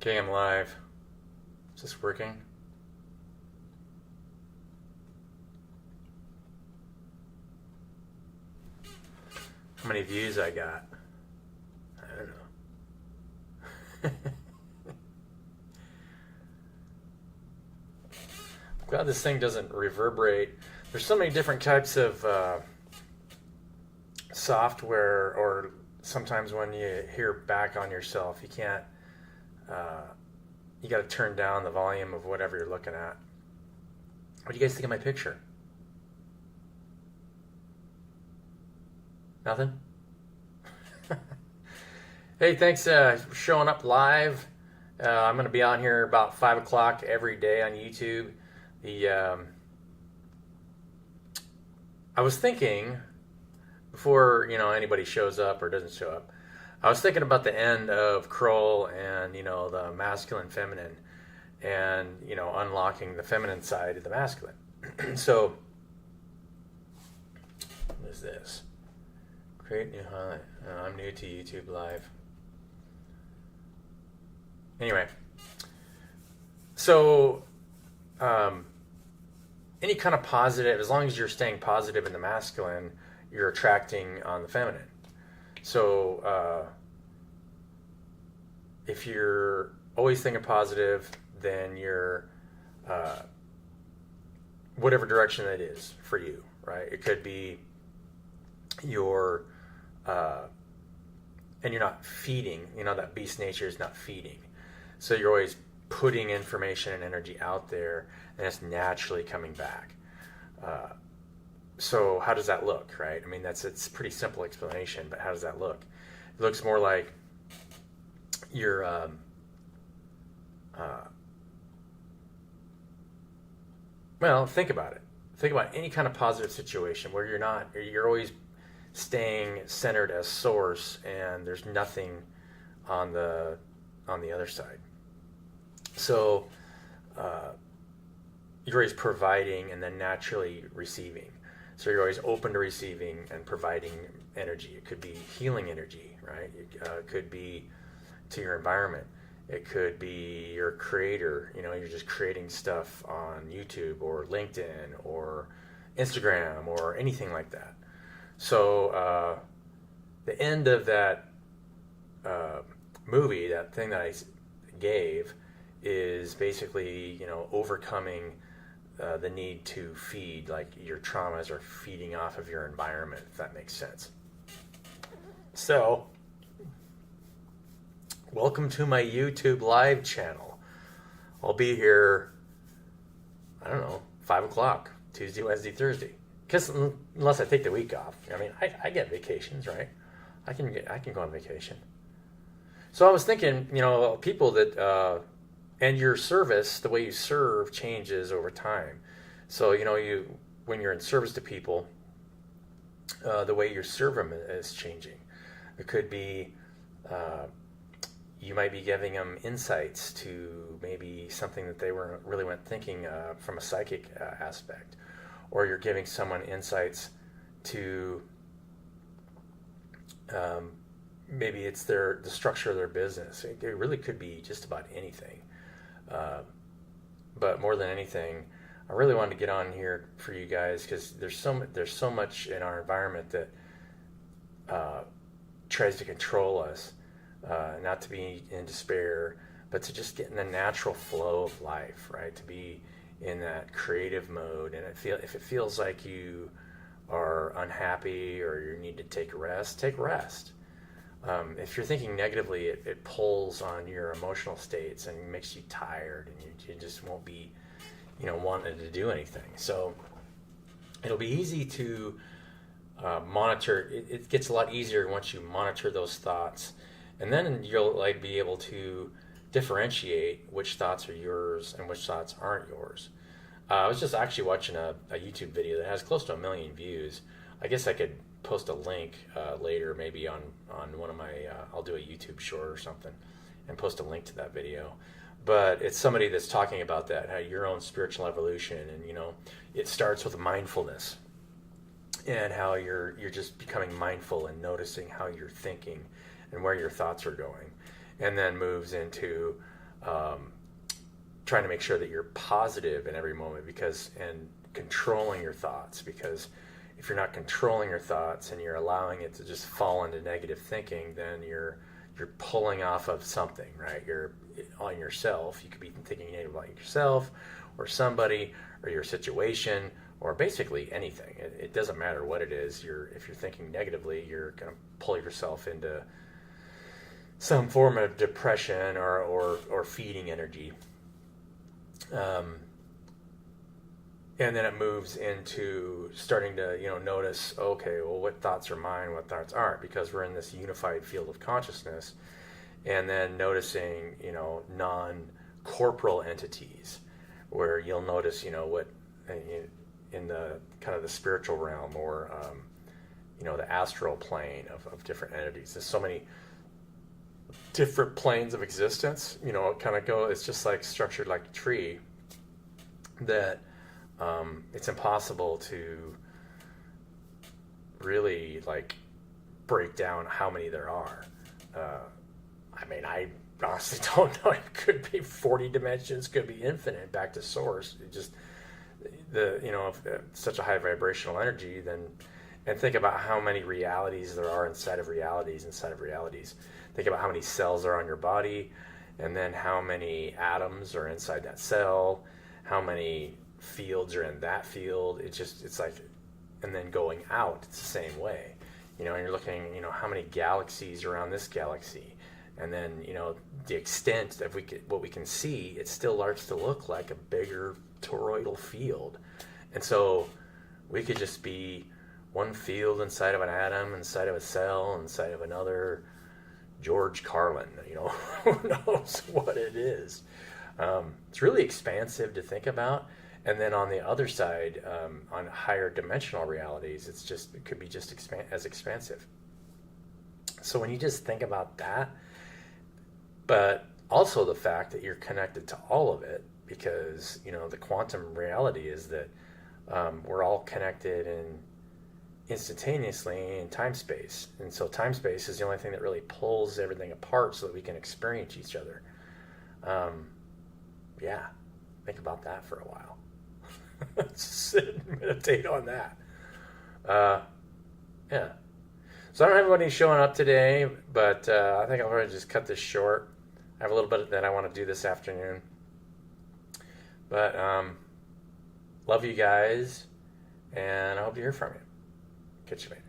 Okay, I'm live. Is this working? How many views I got? I don't know. I'm glad this thing doesn't reverberate. There's so many different types of software, or sometimes when you hear back on yourself, you can't, you got to turn down the volume of whatever you're looking at. What do you guys think of my picture? Nothing? Hey, thanks for showing up live. I'm going to be on here about 5 o'clock every day on YouTube. I was thinking, before anybody shows up or doesn't show up, I was thinking about the end of Kroll and the masculine, feminine, and unlocking the feminine side of the masculine. So, what is this? Create new highlight. I'm new to YouTube Live. Anyway, so any kind of positive, as long as you're staying positive in the masculine, you're attracting on the feminine. So if you're always thinking positive, then you're whatever direction that is for you, right? It could be your and you're not feeding, that beast nature is not feeding. So you're always putting information and energy out there, and it's naturally coming back. So how does that look, right? I mean, it's a pretty simple explanation, but how does that look? It looks more like you're well, think about it. Think about any kind of positive situation where you're always staying centered as source, and there's nothing on the other side. So you're always providing and then naturally receiving. So you're always open to receiving and providing energy. It could be healing energy, right? It could be to your environment. It could be your creator. You're just creating stuff on YouTube or LinkedIn or Instagram or anything like that. So the end of that movie, that thing that I gave, is basically overcoming the need to feed, like your traumas are feeding off of your environment, if that makes sense. So welcome to my YouTube live channel. I'll be here, I don't know, 5 o'clock Tuesday, Wednesday, Thursday, because unless I take the week off. I mean, I get vacations, right? I can go on vacation. So I was thinking, people that and your service, the way you serve changes over time. So when you're in service to people, the way you serve them is changing. It could be you might be giving them insights to maybe something that they weren't thinking from a psychic aspect, or you're giving someone insights to maybe it's the structure of their business. It really could be just about anything. But more than anything, I really wanted to get on here for you guys because there's so much in our environment that tries to control us, not to be in despair, but to just get in the natural flow of life, right? To be in that creative mode, and if it feels like you are unhappy or you need to take rest, take rest. If you're thinking negatively, it pulls on your emotional states and makes you tired, and you just won't be, wanting to do anything. So it'll be easy to monitor. It gets a lot easier once you monitor those thoughts, and then you'll be able to differentiate which thoughts are yours and which thoughts aren't yours. I was just actually watching a YouTube video that has close to 1 million views. I guess I could post a link later, maybe on one of my, I'll do a YouTube short or something and post a link to that video. But it's somebody that's talking about that, how your own spiritual evolution, and it starts with mindfulness, and how you're just becoming mindful and noticing how you're thinking and where your thoughts are going, and then moves into trying to make sure that you're positive in every moment, and controlling your thoughts, because if you're not controlling your thoughts and you're allowing it to just fall into negative thinking, then you're pulling off of something, right? You're on yourself. You could be thinking negative about yourself or somebody or your situation or basically anything. It doesn't matter what it is. If you're thinking negatively, you're going to pull yourself into some form of depression or feeding energy. And then it moves into starting to, notice, okay, well, what thoughts are mine, what thoughts aren't, because we're in this unified field of consciousness. And then noticing, non-corporal entities, where you'll notice, what in the kind of the spiritual realm or, the astral plane of different entities. There's so many different planes of existence, it's just like structured like a tree that it's impossible to really break down how many there are. I honestly don't know. It could be 40 dimensions, could be infinite, back to source. It just if such a high vibrational energy, and think about how many realities there are inside of realities. Think about how many cells are on your body, and then how many atoms are inside that cell, how many fields are in that field. It's like, and then going out, it's the same way. And you're looking, how many galaxies are around this galaxy, and then the extent of what we can see, it still starts to look like a bigger toroidal field. And so we could just be one field inside of an atom, inside of a cell, inside of another George Carlin. Who knows what it is. It's really expansive to think about. And then on the other side, on higher dimensional realities, it could be just as expansive. So when you just think about that, but also the fact that you're connected to all of it, because the quantum reality is that we're all connected instantaneously in time space, and so time space is the only thing that really pulls everything apart so that we can experience each other. Think about that for a while. Sit and meditate on that. So I don't have anybody showing up today, but I think I'll probably just cut this short. I have a little bit that I want to do this afternoon. But love you guys, and I hope to hear from you. Catch you later.